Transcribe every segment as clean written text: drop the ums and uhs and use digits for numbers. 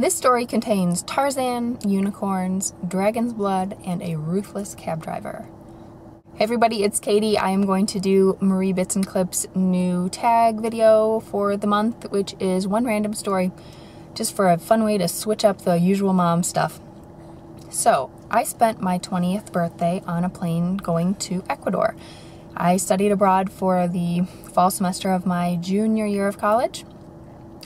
This story contains Tarzan, unicorns, dragon's blood, and a ruthless cab driver. Hey everybody, it's Katie. I am going to do Marie Bits and Clips' new tag video for the month, which is one random story, just for a fun way to switch up the usual mom stuff. So, I spent my 20th birthday on a plane going to Ecuador. I studied abroad for the fall semester of my junior year of college,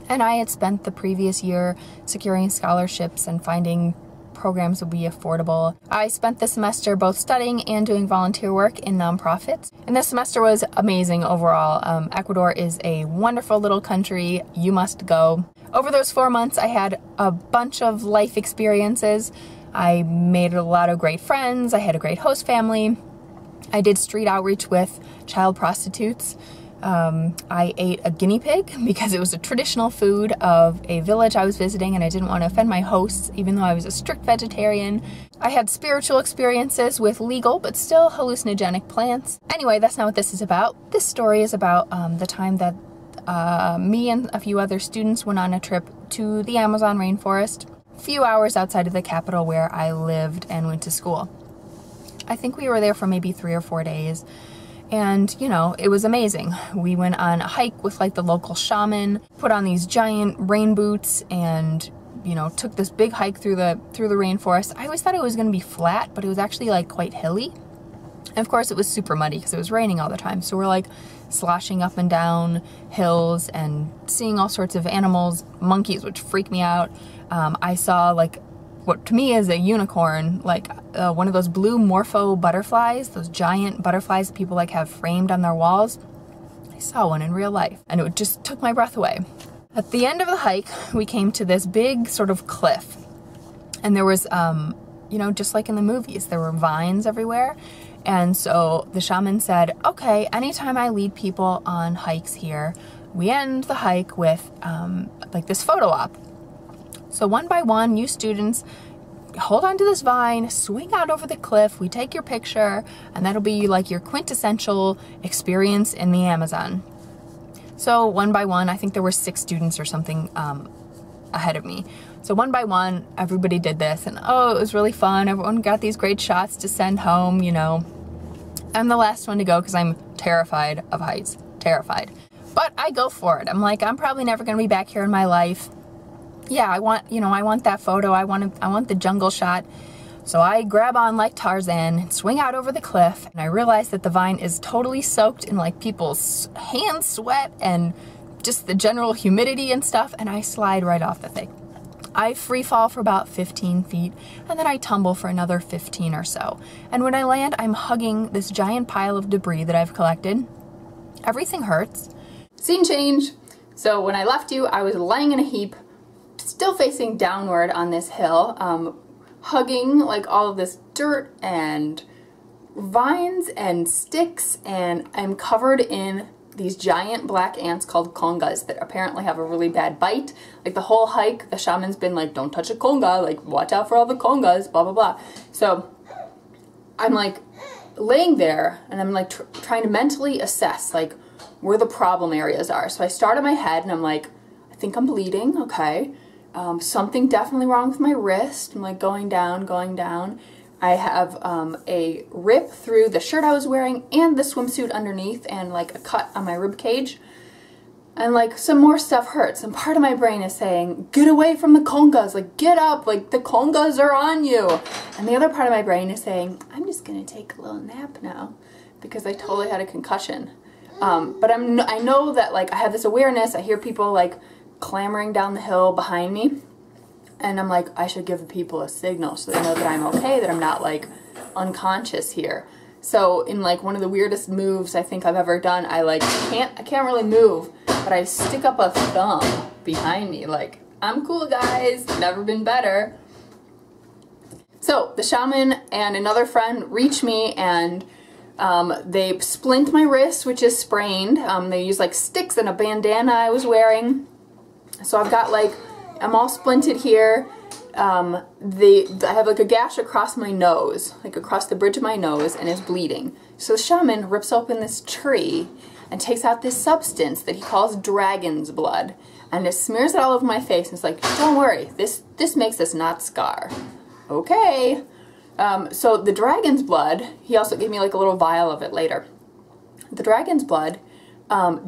and I had spent the previous year securing scholarships and finding programs would be affordable. I spent the semester both studying and doing volunteer work in nonprofits, and this semester was amazing overall. Ecuador is a wonderful little country. You must go. Over those 4 months, I had a bunch of life experiences. I made a lot of great friends. I had a great host family. I did street outreach with child prostitutes. I ate a guinea pig because it was a traditional food of a village I was visiting and I didn't want to offend my hosts even though I was a strict vegetarian. I had spiritual experiences with legal but still hallucinogenic plants. Anyway, that's not what this is about. This story is about the time that me and a few other students went on a trip to the Amazon rainforest, a few hours outside of the capital where I lived and went to school. I think we were there for maybe 3 or 4 days. And, you know, it was amazing. We went on a hike with like the local shaman, put on these giant rain boots and, you know, took this big hike through the rainforest. I always thought it was going to be flat, but it was actually like quite hilly. And of course it was super muddy because it was raining all the time. So we're like sloshing up and down hills and seeing all sorts of animals, monkeys, which freak me out. I saw like what to me is a unicorn, like one of those blue morpho butterflies, those giant butterflies that people like have framed on their walls. I saw one in real life and it just took my breath away. At the end of the hike, we came to this big sort of cliff, and there was, you know, just like in the movies, there were vines everywhere. And so the shaman said, okay, anytime I lead people on hikes here, we end the hike with like this photo op. So one by one, you students hold onto this vine, swing out over the cliff, we take your picture, and that'll be like your quintessential experience in the Amazon. So one by one, I think there were 6 students or something ahead of me. So one by one, everybody did this, and oh, it was really fun. Everyone got these great shots to send home, you know. I'm the last one to go because I'm terrified of heights, terrified. But I go for it. I'm like, I'm probably never gonna be back here in my life. Yeah, I want, you know, I want that photo. I want the jungle shot. So I grab on like Tarzan and swing out over the cliff, and I realize that the vine is totally soaked in like people's hand sweat and just the general humidity and stuff, and I slide right off the thing. I free fall for about 15 feet, and then I tumble for another 15 or so. And when I land, I'm hugging this giant pile of debris that I've collected. Everything hurts. Scene change. So when I left you, I was lying in a heap, still facing downward on this hill, hugging like all of this dirt and vines and sticks, and I'm covered in these giant black ants called congas that apparently have a really bad bite. Like the whole hike, the shaman's been like, don't touch a conga, like watch out for all the congas, blah blah blah. So I'm like laying there and I'm like trying to mentally assess like where the problem areas are. So I start in my head and I'm like, I think I'm bleeding, okay. Something definitely wrong with my wrist. I'm like going down, going down. I have a rip through the shirt I was wearing and the swimsuit underneath, and like a cut on my rib cage. And like some more stuff hurts, and part of my brain is saying, get away from the congas, like get up, like the congas are on you. And the other part of my brain is saying, I'm just gonna take a little nap now because I totally had a concussion. But I know that like I have this awareness. I hear people like clamoring down the hill behind me, and I'm like, I should give the people a signal so they know that I'm okay, that I'm not like unconscious here. So in like one of the weirdest moves I think I've ever done, I can't really move, but I stick up a thumb behind me like, I'm cool guys, never been better. So the shaman and another friend reach me, and they splint my wrist, which is sprained. They use like sticks and a bandana I was wearing. So I've got like, I'm all splinted here. I have like a gash across my nose, like across the bridge of my nose, and it's bleeding. So the shaman rips open this tree and takes out this substance that he calls dragon's blood and just smears it all over my face and is like, don't worry, this makes us not scar. Okay. So the dragon's blood, he also gave me like a little vial of it later. The dragon's blood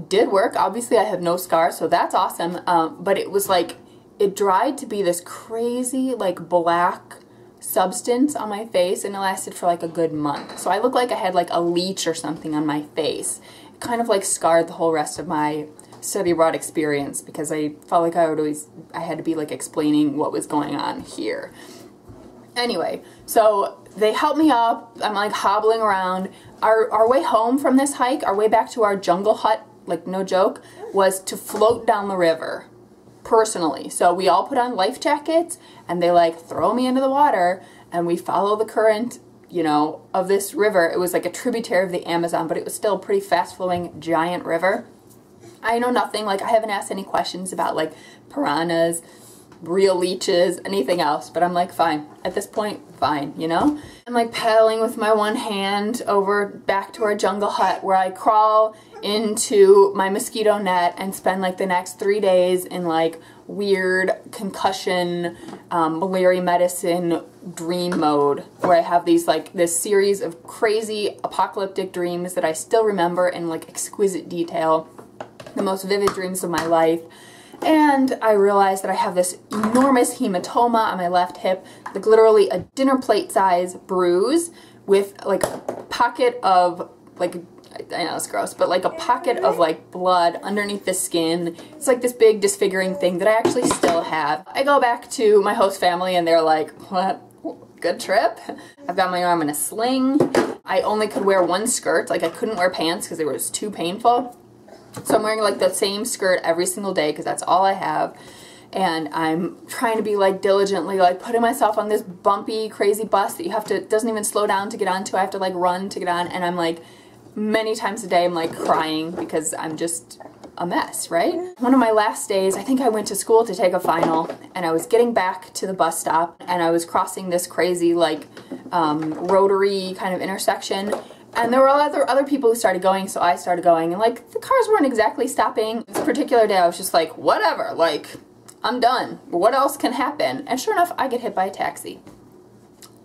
did work. Obviously I have no scars, so that's awesome. But it was like, it dried to be this crazy like black substance on my face, and it lasted for like a good month. So I looked like I had like a leech or something on my face. It kind of like scarred the whole rest of my study abroad experience because I felt like I had to be like explaining what was going on here. Anyway, so they helped me up. I'm like hobbling around. Our way home from this hike, our way back to our jungle hut, like no joke, was to float down the river, personally. So we all put on life jackets and they like throw me into the water and we follow the current, you know, of this river. It was like a tributary of the Amazon, but it was still a pretty fast flowing giant river. I know nothing, like I haven't asked any questions about like piranhas, real leeches, anything else, but I'm like, fine. At this point, fine, you know? I'm like paddling with my one hand over back to our jungle hut where I crawl into my mosquito net and spend like the next 3 days in like weird concussion, malaria medicine dream mode where I have these like this series of crazy apocalyptic dreams that I still remember in like exquisite detail, the most vivid dreams of my life. And I realized that I have this enormous hematoma on my left hip, like literally a dinner plate size bruise with like a pocket of like, I know it's gross, but like a pocket of like blood underneath the skin. It's like this big disfiguring thing that I actually still have. I go back to my host family and they're like, what? Good trip? I've got my arm in a sling. I only could wear one skirt, like I couldn't wear pants because it was too painful. So I'm wearing like the same skirt every single day because that's all I have. And I'm trying to be like diligently like putting myself on this bumpy, crazy bus that you have to, doesn't even slow down to get onto. I have to like run to get on. And I'm like, many times a day I'm like crying because I'm just a mess, right? One of my last days, I think I went to school to take a final and I was getting back to the bus stop and I was crossing this crazy like rotary kind of intersection. And there were other people who started going, so I started going, and like the cars weren't exactly stopping. This particular day I was just like, whatever, like I'm done. What else can happen? And sure enough, I get hit by a taxi.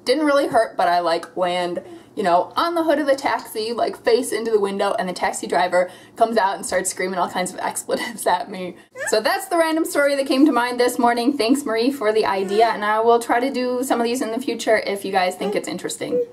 Didn't really hurt, but I like land, you know, on the hood of the taxi, like face into the window, and the taxi driver comes out and starts screaming all kinds of expletives at me. So that's the random story that came to mind this morning. Thanks, Marie, for the idea, and I will try to do some of these in the future if you guys think it's interesting.